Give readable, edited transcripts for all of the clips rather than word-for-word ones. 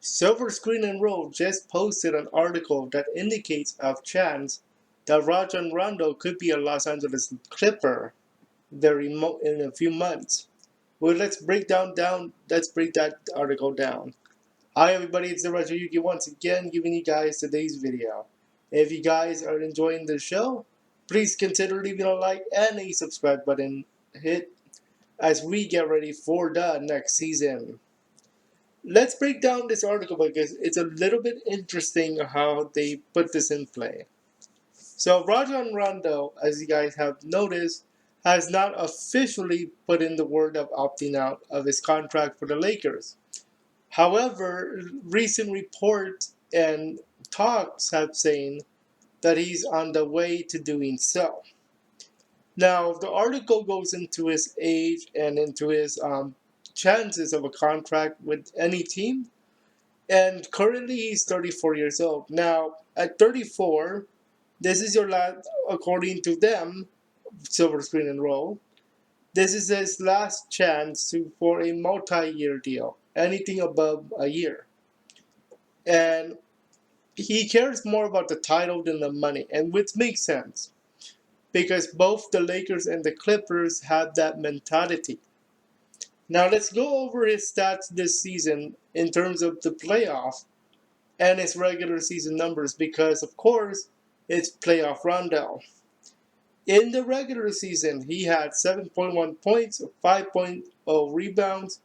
Silver Screen and Roll just posted an article that indicates a chance that Rajon Rondo could be a Los Angeles Clipper in a few months. Well, let's break that article down. Hi everybody, it's the RetroYuuki once again giving you guys today's video. If you guys are enjoying the show, please consider leaving a like and a subscribe button hit as we get ready for the next season. Let's break down this article because it's a little bit interesting how they put this in play. So Rajon Rondo, as you guys have noticed, has not officially put in the word of opting out of his contract for the Lakers. However, recent reports and talks have saying that he's on the way to doing so. Now, the article goes into his age and into his chances of a contract with any team. And currently, he's 34 years old. Now, at 34, this is your last, according to them, Silver Screen and Roll. This is his last chance for a multi-year deal, anything above a year. And he cares more about the title than the money, and which makes sense because both the Lakers and the Clippers have that mentality. Now let's go over his stats this season in terms of the playoff and his regular season numbers because, of course, it's playoff Rondo. In the regular season, he had 7.1 points, 5.0 rebounds,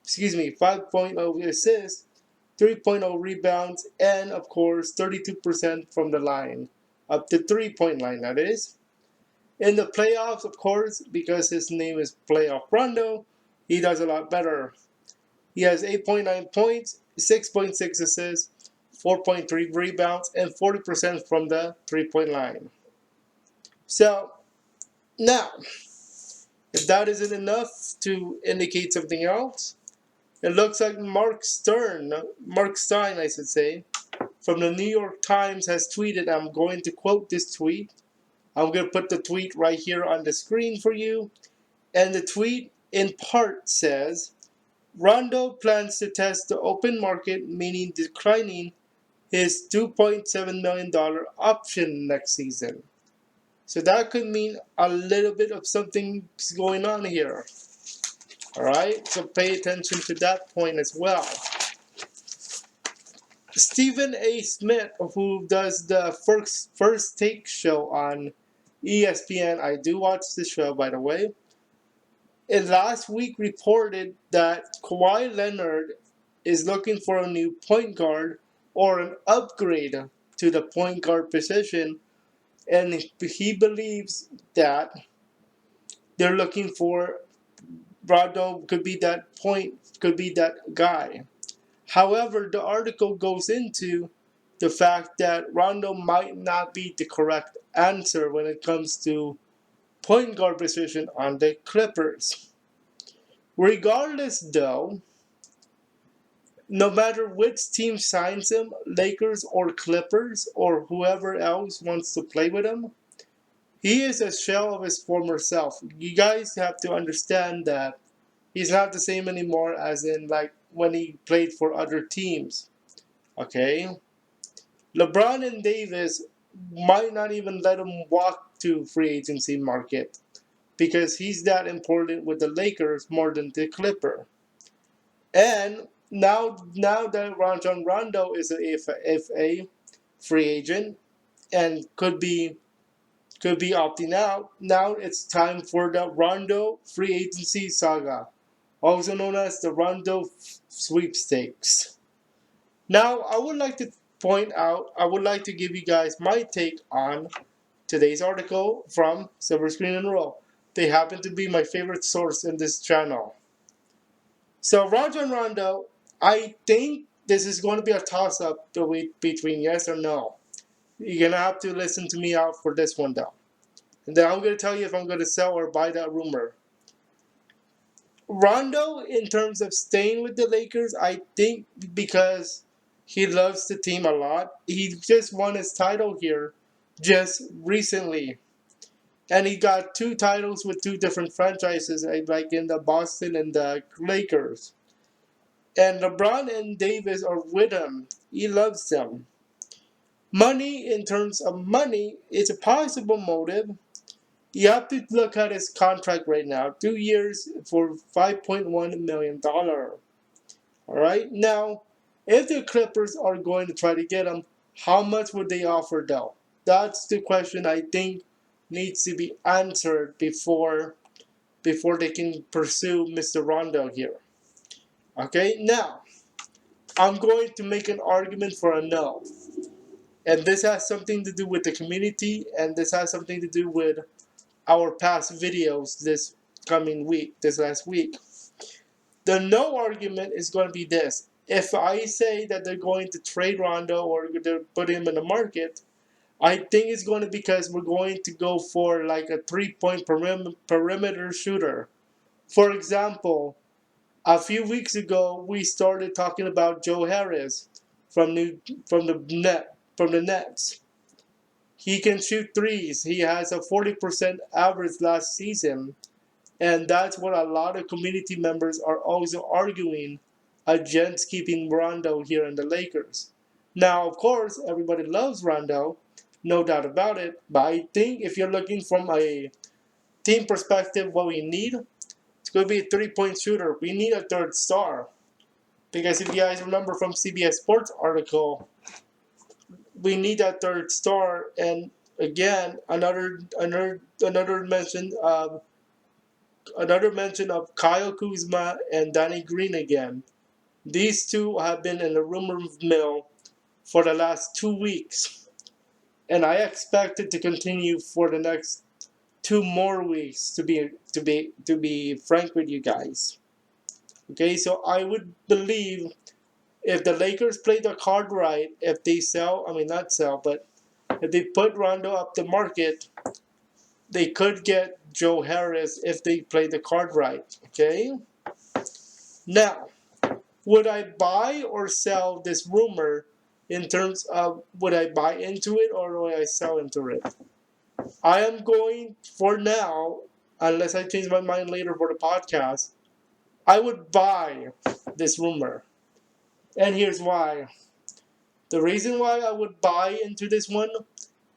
5.0 assists, 3.0 rebounds, and of course 32% from the line, up to 3-point line that is. In the playoffs, of course, because his name is Playoff Rondo, he does a lot better. He has 8.9 points, 6.6 assists, 4.3 rebounds, and 40% from the 3-point line. So, now, if that isn't enough to indicate something else, it looks like Marc Stein, I should say, from the New York Times has tweeted. I'm going to quote this tweet. I'm going to put the tweet right here on the screen for you. And the tweet in part says, Rondo plans to test the open market, meaning declining his $2.7 million option next season. So that could mean a little bit of something going on here. Alright, so pay attention to that point as well. Stephen A. Smith, who does the First Take show on ESPN, I do watch the show by the way, and last week reported that Kawaii Leonard is looking for a new point guard or an upgrade to the point guard position, and he believes that they're looking for Rondo could be that guy. However, the article goes into the fact that Rondo might not be the correct answer when it comes to point guard position on the Clippers. Regardless, though, no matter which team signs him, Lakers or Clippers or whoever else wants to play with him, he is a shell of his former self. You guys have to understand that he's not the same anymore as in like when he played for other teams. Okay? LeBron and Davis might not even let him walk to free agency market because he's that important with the Lakers more than the Clipper. And now that Rajon Rondo is a free agent and could be opting out, now it's time for the Rondo free agency saga, also known as the Rondo sweepstakes. Now, I would like to give you guys my take on today's article from Silver Screen and Roll. They happen to be my favorite source in this channel. So, Rajon Rondo, I think this is going to be a toss-up between yes or no. You're going to have to listen to me out for this one, though. And then I'm going to tell you if I'm going to sell or buy that rumor. Rondo, in terms of staying with the Lakers, I think because he loves the team a lot. He just won his title here just recently. And he got 2 titles with 2 different franchises, like in the Boston and the Lakers. And LeBron and Davis are with him. He loves them. Money, in terms of money, is a possible motive. You have to look at his contract right now. 2 years for $5.1 million. Alright? Now, if the Clippers are going to try to get him, how much would they offer though? That's the question I think needs to be answered before they can pursue Mr. Rondo here. Okay, now I'm going to make an argument for a no. And this has something to do with the community, and this has something to do with our past videos this last week. The no argument is going to be this. If I say that they're going to trade Rondo or they're put him in the market, I think it's going to be because we're going to go for like a 3-point perimeter shooter. For example, a few weeks ago we started talking about Joe Harris from the Nets. He can shoot threes. He has a 40% average last season. And that's what a lot of community members are also arguing against keeping Rondo here in the Lakers. Now, of course, everybody loves Rondo, no doubt about it. But I think if you're looking from a team perspective, what we need, it's going to be a 3-point shooter. We need a third star. Because if you guys remember from CBS Sports article, we need that third star. And again, another mention of Kyle Kuzma and Danny Green again. These two have been in the rumor mill for the last 2 weeks, and I expect it to continue for the next 2 more weeks. To be frank with you guys, okay. So I would believe if the Lakers play the card right, if they sell, I mean not sell, but if they put Rondo up the market, they could get Joe Harris if they play the card right. Okay. Now, would I buy or sell this rumor in terms of would I buy into it or would I sell into it? I am going for now, unless I change my mind later for the podcast, I would buy this rumor. And here's why. The reason why I would buy into this one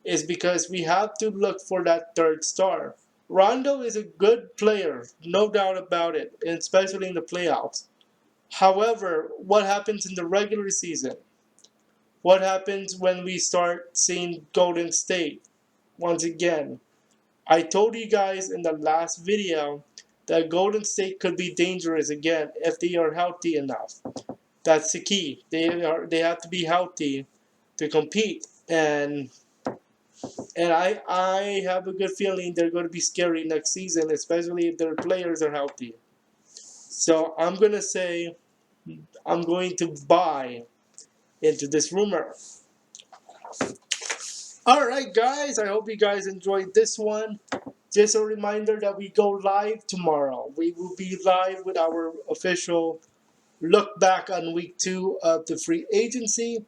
is because we have to look for that third star. Rondo is a good player, no doubt about it, especially in the playoffs. However, what happens in the regular season? What happens when we start seeing Golden State? Once again, I told you guys in the last video that Golden State could be dangerous again if they are healthy enough. That's the key. They have to be healthy to compete, and I have a good feeling they're going to be scary next season, especially if their players are healthy. So I'm gonna say I'm going to buy into this rumor. Alright guys, I hope you guys enjoyed this one. Just a reminder that we go live tomorrow. We will be live with our official look back on week 2 of the free agency.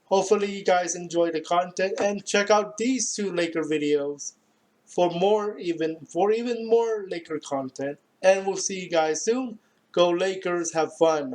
Hopefully you guys enjoy the content and check out these 2 Laker videos for even more Laker content. And we'll see you guys soon. Go Lakers, have fun.